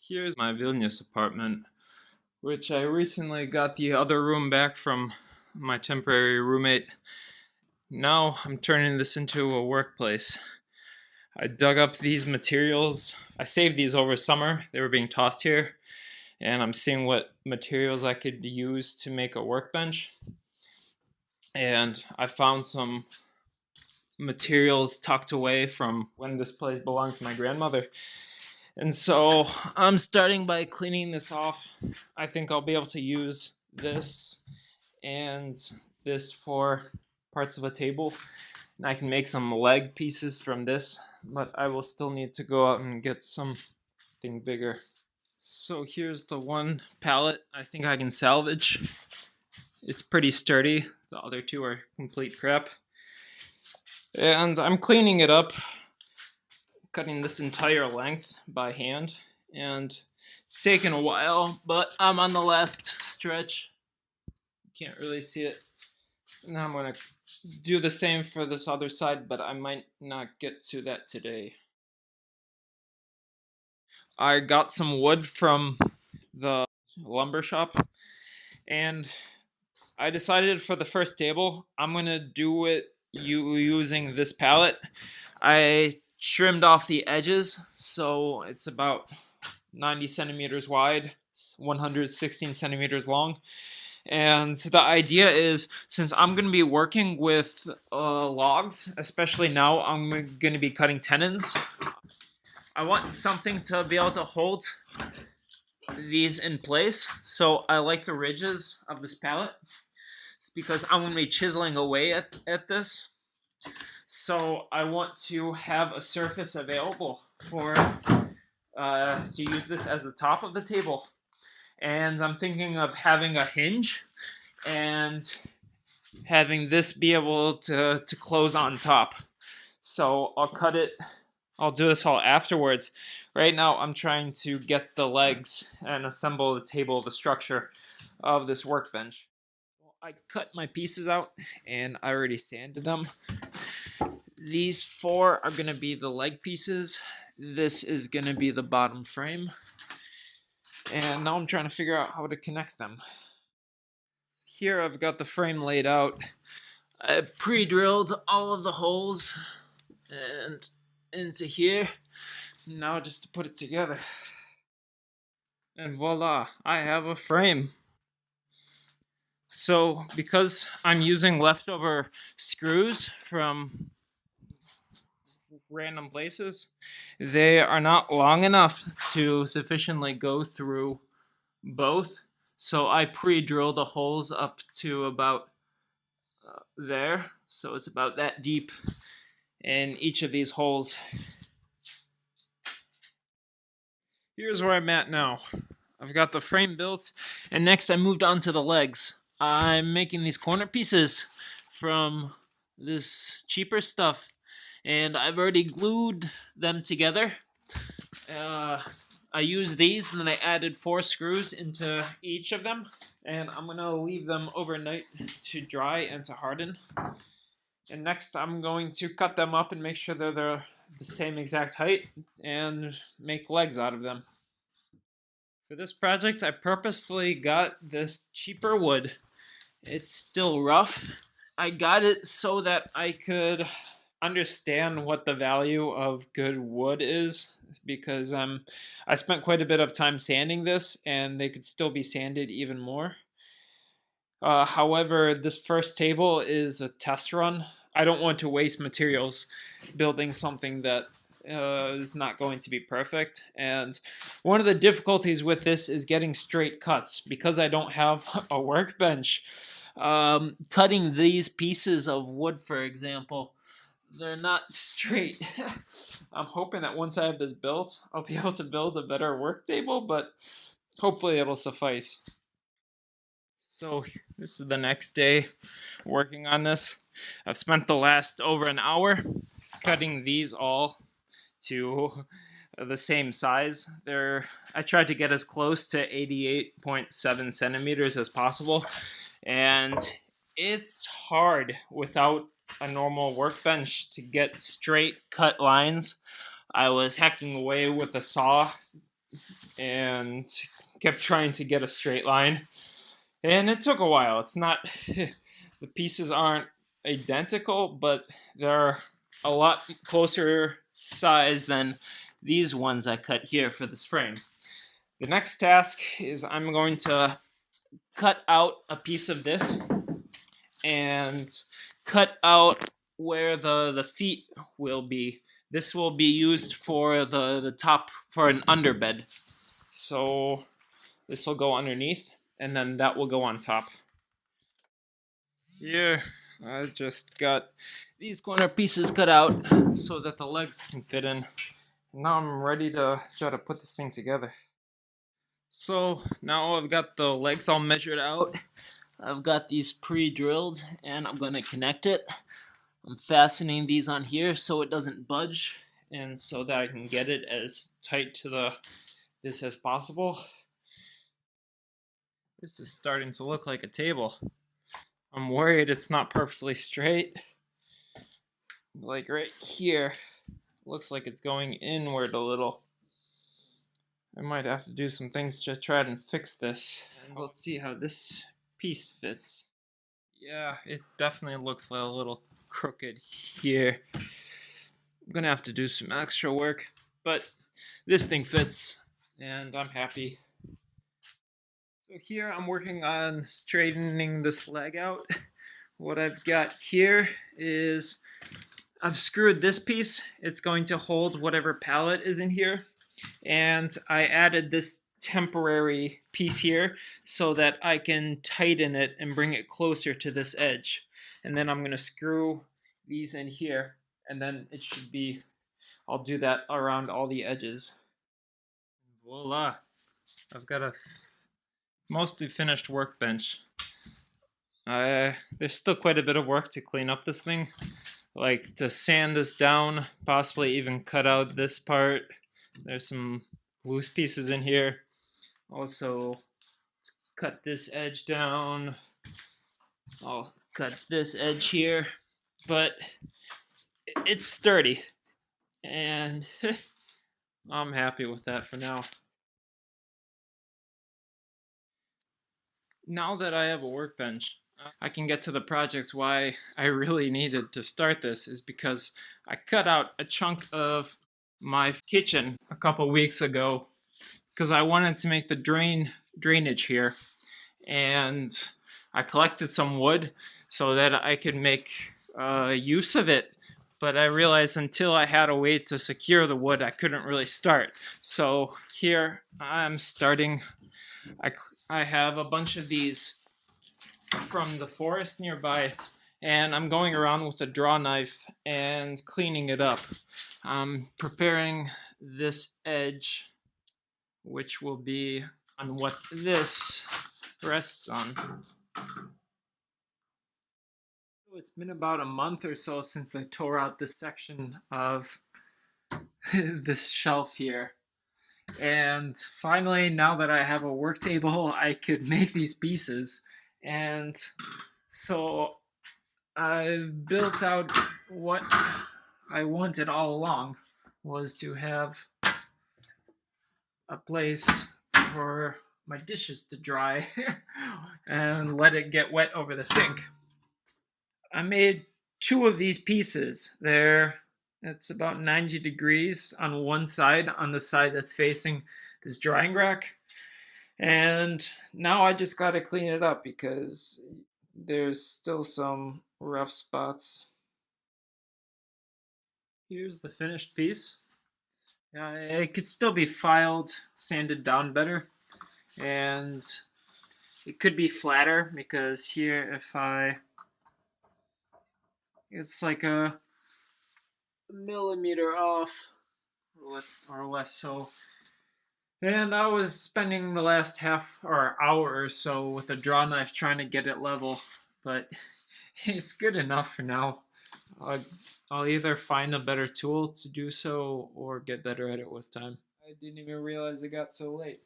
Here's my Vilnius apartment, which I recently got the other room back from my temporary roommate. Now I'm turning this into a workplace. I dug up these materials. I saved these over summer. They were being tossed here, and I'm seeing what materials I could use to make a workbench. And I found some materials tucked away from when this place belonged to my grandmother. And so I'm starting by cleaning this off. I think I'll be able to use this and this for parts of a table. And I can make some leg pieces from this, but I will still need to go out and get something bigger. So here's the one pallet I think I can salvage. It's pretty sturdy. The other two are complete crap. And I'm cleaning it up, cutting this entire length by hand, and it's taken a while, but I'm on the last stretch. Can't really see it. Now I'm going to do the same for this other side, but I might not get to that today. I got some wood from the lumber shop, and I decided for the first table I'm going to do it using this pallet. I trimmed off the edges, so it's about 90 centimeters wide, 116 centimeters long. And the idea is, since I'm going to be working with logs, especially now I'm going to be cutting tenons, I want something to be able to hold these in place. So I like the ridges of this pallet. It's because I'm going to be chiseling away at this. So I want to have a surface available for to use this as the top of the table. And I'm thinking of having a hinge and having this be able to close on top. So I'll cut it. I'll do this all afterwards. Right now I'm trying to get the legs and assemble the table, the structure of this workbench. I cut my pieces out and I already sanded them. These four are going to be the leg pieces. This is going to be the bottom frame. And now I'm trying to figure out how to connect them. Here I've got the frame laid out. I pre-drilled all of the holes and into here. Now just to put it together. And voila, I have a frame. So because I'm using leftover screws from random places, they are not long enough to sufficiently go through both. So I pre-drilled the holes up to about there. So it's about that deep in each of these holes. Here's where I'm at now. I've got the frame built, and next I moved on to the legs. I'm making these corner pieces from this cheaper stuff, and I've already glued them together. I used these, and then I added 4 screws into each of them, and I'm going to leave them overnight to dry and to harden. And next I'm going to cut them up and make sure they're the same exact height and make legs out of them. For this project, I purposefully got this cheaper wood. It's still rough. I got it so that I could understand what the value of good wood is, because I spent quite a bit of time sanding this, and they could still be sanded even more. However, this first table is a test run. I don't want to waste materials building something that is not going to be perfect. And one of the difficulties with this is getting straight cuts. Because I don't have a workbench, cutting these pieces of wood, for example, they're not straight. I'm hoping that once I have this built, I'll be able to build a better work table, but hopefully it'll suffice. So this is the next day working on this. I've spent the last over an hour cutting these all to the same size. I tried to get as close to 88.7 centimeters as possible, and it's hard without a normal workbench to get straight cut lines. I was hacking away with a saw and kept trying to get a straight line. And it took a while. It's not, the pieces aren't identical, but they're a lot closer size than these ones I cut here for this frame. The next task is I'm going to cut out a piece of this and cut out where the feet will be. This will be used for the top for an underbed. So this will go underneath and then that will go on top. Here, I just got these corner pieces cut out so that the legs can fit in. Now I'm ready to try to put this thing together. So now I've got the legs all measured out. I've got these pre-drilled and I'm going to connect it. I'm fastening these on here so it doesn't budge and so that I can get it as tight to this as possible. This is starting to look like a table. I'm worried it's not perfectly straight. Like right here, looks like it's going inward a little. I might have to do some things to try and fix this. And let's see how this piece fits. Yeah, it definitely looks a little crooked here. I'm gonna have to do some extra work, but this thing fits and I'm happy. So here I'm working on straightening this leg out. What I've got here is I've screwed this piece. It's going to hold whatever pallet is in here. And I added this temporary piece here so that I can tighten it and bring it closer to this edge. And then I'm going to screw these in here and then it should be, I'll do that around all the edges. Voila! I've got a mostly finished workbench. There's still quite a bit of work to clean up this thing, like to sand this down, possibly even cut out this part. There's some loose pieces in here. Also, cut this edge down. I'll cut this edge here, but it's sturdy, and I'm happy with that for now. Now that I have a workbench, I can get to the project. Why I really needed to start this is because I cut out a chunk of my kitchen a couple weeks ago because I wanted to make the drainage here, and I collected some wood so that I could make use of it. But I realized until I had a way to secure the wood, I couldn't really start. So here I'm starting. I have a bunch of these from the forest nearby, and I'm going around with a draw knife and cleaning it up. I'm preparing this edge, which will be on what this rests on. So it's been about a month or so since I tore out this section of this shelf here. And finally, now that I have a work table, I could make these pieces. And so I've built out what I wanted all along, was to have a place for my dishes to dry and let it get wet over the sink. I made two of these pieces. It's about 90 degrees on one side, on the side that's facing this drying rack. And now I just got to clean it up because there's still some rough spots. Here's the finished piece. It could still be filed, sanded down better, and it could be flatter because here it's like a millimeter off or less so. And I was spending the last half or hour or so with a draw knife trying to get it level, but it's good enough for now. I'll either find a better tool to do so or get better at it with time. I didn't even realize it got so late.